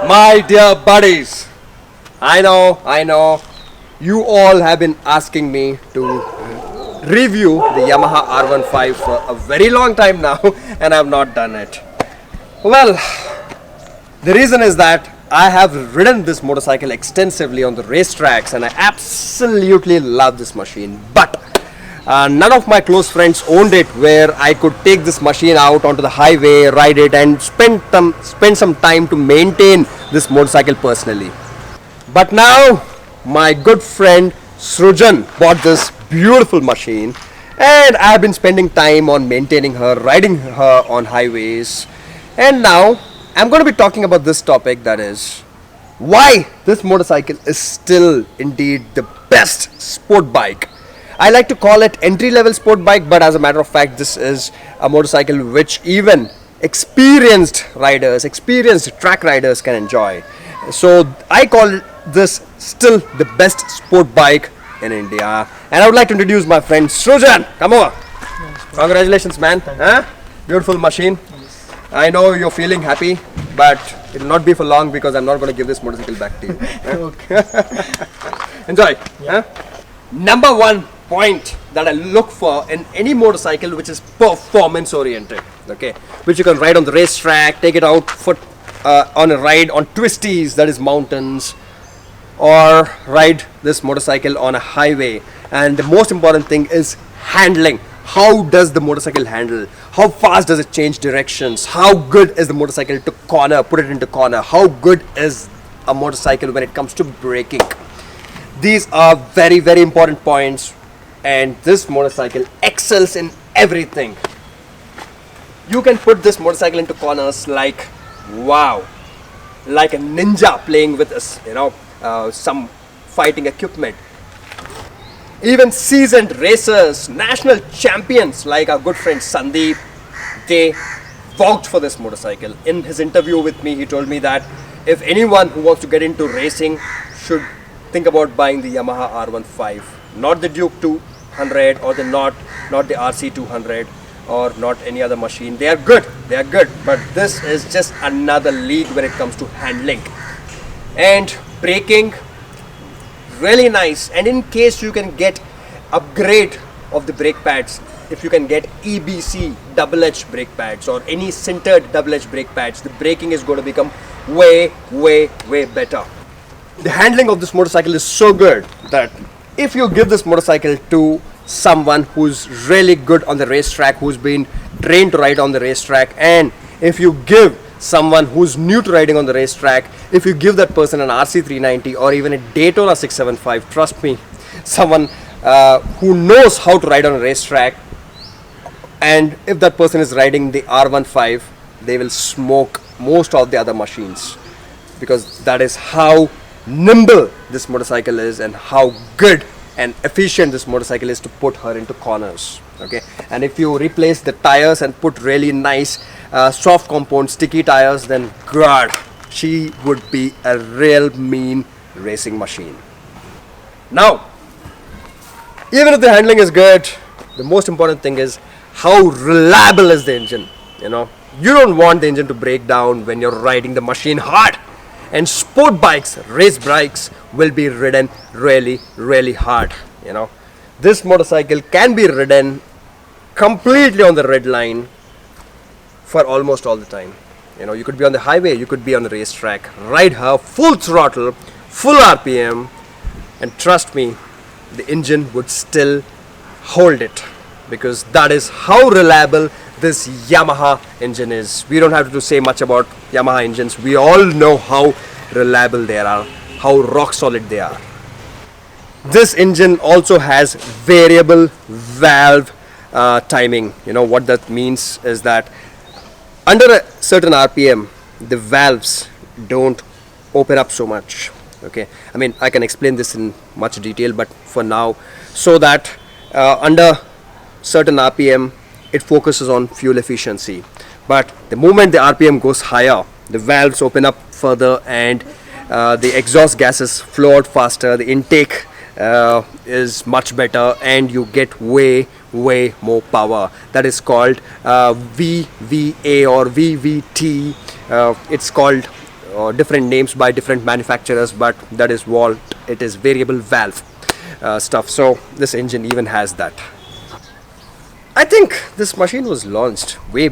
My dear buddies, I know, you all have been asking me to review the Yamaha R15 for a very long time now, and I have not done it. Well, the reason is that I have ridden this motorcycle extensively on the racetracks and I absolutely love this machine. But none of my close friends owned it where I could take this machine out onto the highway, ride it and spend some time to maintain this motorcycle personally. But now my good friend Srujan bought this beautiful machine and I have been spending time on maintaining her, riding her on highways, and now I'm going to be talking about this topic, that is why this motorcycle is still indeed the best sport bike. I like to call it entry level sport bike, but as a matter of fact this is a motorcycle which even experienced riders, experienced track riders can enjoy. So I call this still the best sport bike in India, and I would like to introduce my friend Srujan. Come over. Congratulations, man. Huh? Beautiful machine. I know you're feeling happy, but it will not be for long because I'm not going to give this motorcycle back to you. Enjoy. Yeah. Number one point that I look for in any motorcycle which is performance oriented, okay, which you can ride on the racetrack, take it out on a ride on twisties, that is mountains, or ride this motorcycle on a highway. And the most important thing is handling. How does the motorcycle handle? How fast does it change directions? How good is the motorcycle to put it into corner? How good is a motorcycle when it comes to braking? These are very, very important points, and this motorcycle excels in everything. You can put this motorcycle into corners like wow, like a ninja playing with some fighting equipment. Even seasoned racers, national champions like our good friend Sandeep, they vouched for this motorcycle. In his interview with me, he told me that if anyone who wants to get into racing should think about buying the Yamaha R15, not the Duke 200 or not the RC 200 or not any other machine. They are good, but this is just another league when it comes to handling and braking. Really nice. And in case you can get upgrade of the brake pads, if you can get EBC double edge brake pads or any sintered double edge brake pads, the braking is going to become way better. The handling of this motorcycle is so good that if you give this motorcycle to someone who's really good on the racetrack, who's been trained to ride on the racetrack, and if you give someone who's new to riding on the racetrack, if you give that person an RC 390 or even a Daytona 675, trust me, someone who knows how to ride on a racetrack, and if that person is riding the R15, they will smoke most of the other machines, because that is how nimble this motorcycle is and how good and efficient this motorcycle is to put her into corners. Okay, and if you replace the tires and put really nice soft compound sticky tires, then God, she would be a real mean racing machine. Now, even if the handling is good, the most important thing is how reliable is the engine. You don't want the engine to break down when you're riding the machine hard. And sport bikes, race bikes will be ridden really hard. This motorcycle can be ridden completely on the red line for almost all the time. You could be on the highway, you could be on the racetrack, ride her full throttle, full RPM, and trust me, the engine would still hold it, because that is how reliable this Yamaha engine is. We don't have to say much about Yamaha engines. We all know how reliable they are, how rock solid they are. This engine also has variable valve timing. What that means is that under a certain RPM, the valves don't open up so much. Okay, I mean, I can explain this in much detail, but for now, so that under certain RPM, it focuses on fuel efficiency. But the moment the RPM goes higher, the valves open up further and the exhaust gases flow out faster, the intake is much better, and you get way way more power. That is called VVA or VVT. It's called different names by different manufacturers, but that is what it is, variable valve stuff. So this engine even has that. I think this machine was launched way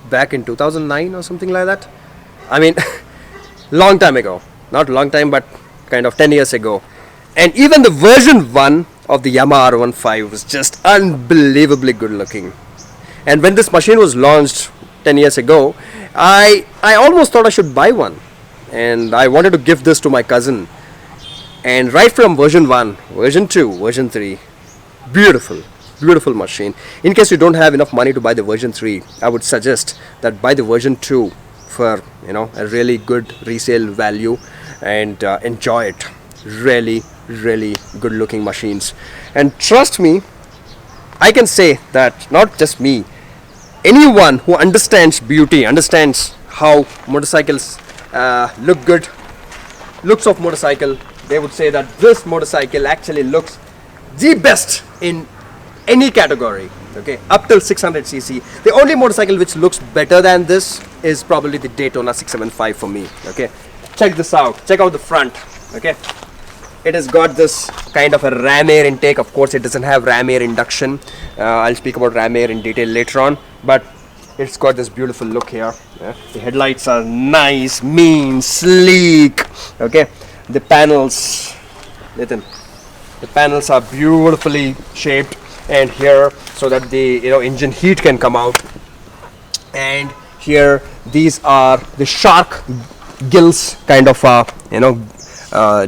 back in 2009 or something like that. I mean, long time ago. Not long time, but kind of 10 years ago. And even the version 1 of the Yamaha R15 was just unbelievably good looking. And when this machine was launched 10 years ago, I almost thought I should buy one. And I wanted to give this to my cousin. And right from version 1, version 2, version 3, beautiful machine. In case you don't have enough money to buy the version 3, I would suggest that buy the version 2 for a really good resale value and enjoy it. Really good looking machines. And trust me, I can say that not just me, anyone who understands beauty, understands how motorcycles look good, looks of motorcycle, they would say that this motorcycle actually looks the best in any category. Okay, up till 600cc. The only motorcycle which looks better than this is probably the Daytona 675 for me. Okay, check this out. Check out the front. Okay, it has got this kind of a ram air intake. Of course, it doesn't have ram air induction. I'll speak about ram air in detail later on, but it's got this beautiful look here. The headlights are nice, mean, sleek. Okay, the panels, Nathan, the panels are beautifully shaped, and here so that the engine heat can come out. And here these are the shark gills kind of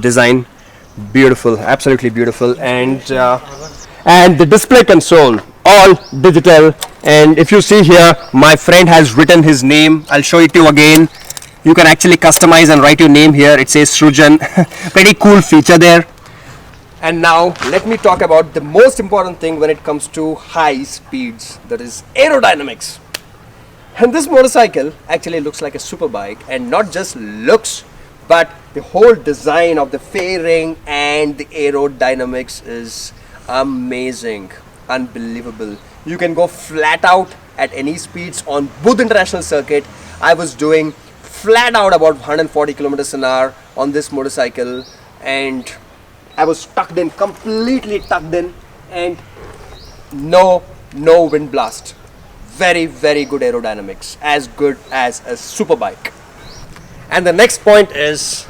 design. Beautiful, absolutely beautiful. And the display console, all digital. And if you see here, my friend has written his name. I'll show it to you again. You can actually customize and write your name here. It says Srujan. Pretty cool feature there. And now let me talk about the most important thing when it comes to high speeds, that is aerodynamics. And this motorcycle actually looks like a superbike, and not just looks, but the whole design of the fairing and the aerodynamics is amazing, unbelievable. You can go flat out at any speeds on both international circuit. I was doing flat out about 140 kilometers an hour on this motorcycle, and I was tucked in, completely tucked in, and no wind blast. Very good aerodynamics, as good as a superbike. And the next point is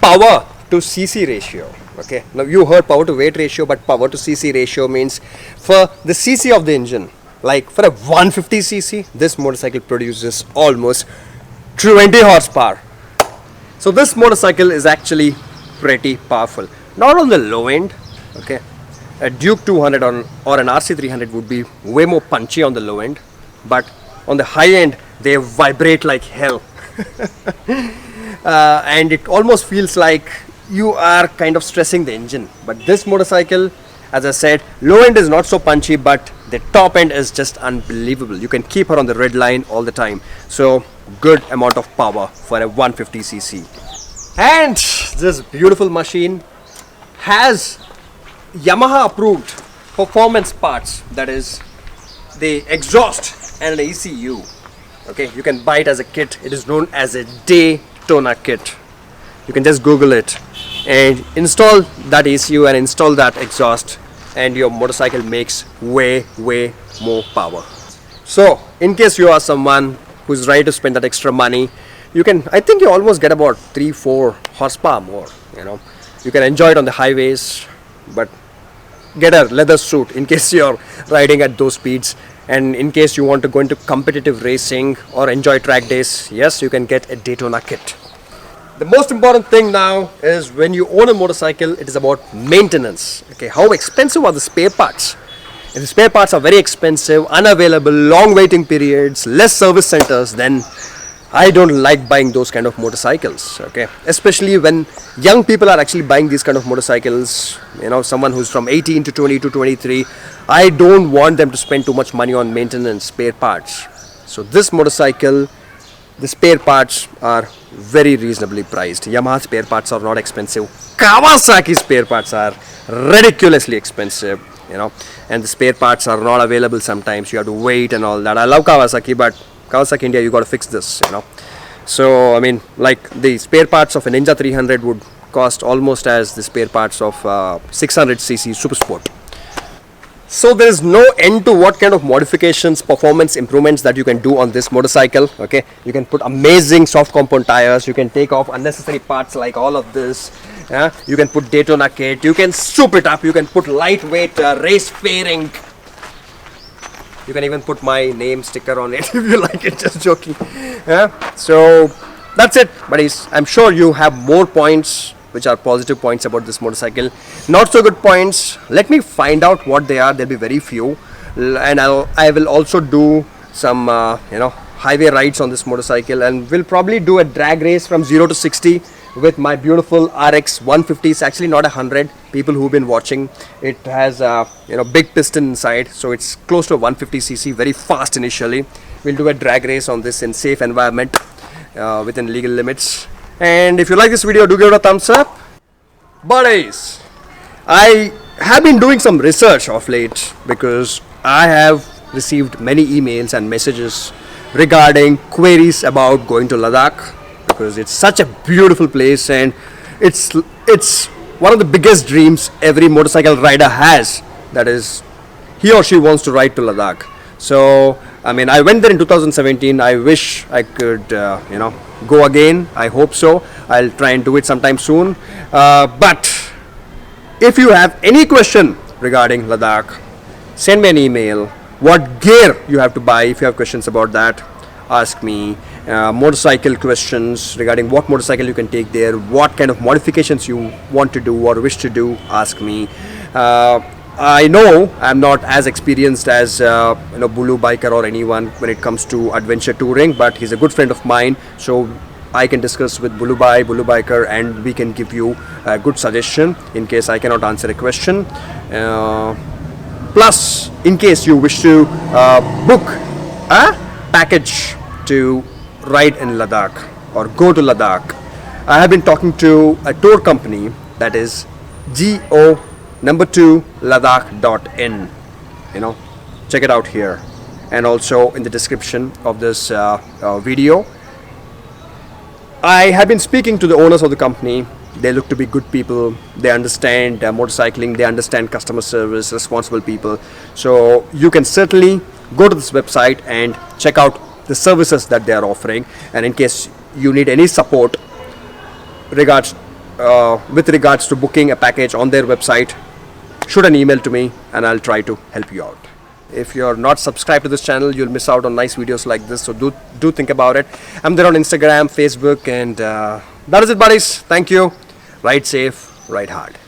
power to cc ratio. Okay, now you heard power to weight ratio, but power to cc ratio means for the cc of the engine, like for a 150cc, this motorcycle produces almost 20 horsepower. So this motorcycle is actually pretty powerful. Not on the low end. Okay, a Duke 200 or an RC 300 would be way more punchy on the low end, but on the high end they vibrate like hell. And it almost feels like you are kind of stressing the engine. But this motorcycle, as I said, low end is not so punchy, but the top end is just unbelievable. You can keep her on the red line all the time. So good amount of power for a 150cc. And this beautiful machine has Yamaha approved performance parts, that is the exhaust and the ECU. Okay, you can buy it as a kit. It is known as a Daytona kit. You can just Google it and install that ECU and install that exhaust, and your motorcycle makes way more power. So in case you are someone who's ready to spend that extra money, you can, I think you almost get about 3-4 horsepower more. You can enjoy it on the highways, but get a leather suit in case you're riding at those speeds. And in case you want to go into competitive racing or enjoy track days, yes, you can get a Daytona kit. The most important thing now is when you own a motorcycle, it is about maintenance. Okay, how expensive are the spare parts? If the spare parts are very expensive, unavailable, long waiting periods, less service centers, then I don't like buying those kind of motorcycles. Okay, especially when young people are actually buying these kind of motorcycles, someone who's from 18 to 20 to 23, I don't want them to spend too much money on maintenance, spare parts. So this motorcycle, the spare parts are very reasonably priced. Yamaha spare parts are not expensive. Kawasaki spare parts are ridiculously expensive. you know, and the spare parts are not available sometimes. You have to wait and all that. I love Kawasaki, but Kawasaki India, you got to fix this, you know. So I mean, like the spare parts of a Ninja 300 would cost almost as the spare parts of 600cc Super Sport. So there is no end to what kind of modifications, performance improvements that you can do on this motorcycle. Okay, you can put amazing soft compound tires, you can take off unnecessary parts like all of this. You can put Daytona kit, you can soup it up, you can put lightweight race fairing. You can even put my name sticker on it if you like it, just joking. So that's it, buddies. I'm sure you have more points which are positive points about this motorcycle. Not so good points, let me find out what they are. There'll be very few, and I will also do some you know, highway rides on this motorcycle, and we'll probably do a drag race from 0 to 60 with my beautiful RX 150. It's actually not 100. People who've been watching, it has you know, big piston inside, so it's close to 150cc, very fast initially. We'll do a drag race on this in safe environment within legal limits. And if you like this video, do give it a thumbs up. Buddies, I have been doing some research of late because I have received many emails and messages regarding queries about going to Ladakh, because it's such a beautiful place and it's one of the biggest dreams every motorcycle rider has, that is he or she wants to ride to Ladakh. So I mean, I went there in 2017. I wish I could you know, go again. I hope so. I'll try and do it sometime soon. But if you have any question regarding Ladakh, send me an email. What gear you have to buy, if you have questions about that, ask me. Motorcycle questions regarding what motorcycle you can take there, what kind of modifications you want to do or wish to do, ask me. I know I'm not as experienced as you know, Bulu Biker or anyone when it comes to adventure touring, but he's a good friend of mine, so I can discuss with Bulu Biker, and we can give you a good suggestion in case I cannot answer a question. Plus, in case you wish to book a package to ride in Ladakh or go to Ladakh, I have been talking to a tour company, that is go2ladakh.in. You know, check it out here, and also in the description of this video. I have been speaking to the owners of the company. They look to be good people. They understand motorcycling. They understand customer service, responsible people. So you can certainly go to this website and check out the services that they are offering. And in case you need any support with regards to booking a package on their website, shoot an email to me and I'll try to help you out. If you're not subscribed to this channel, you'll miss out on nice videos like this, so do think about it. I'm there on Instagram, Facebook, and that is it, buddies. Thank you. Ride safe, ride hard.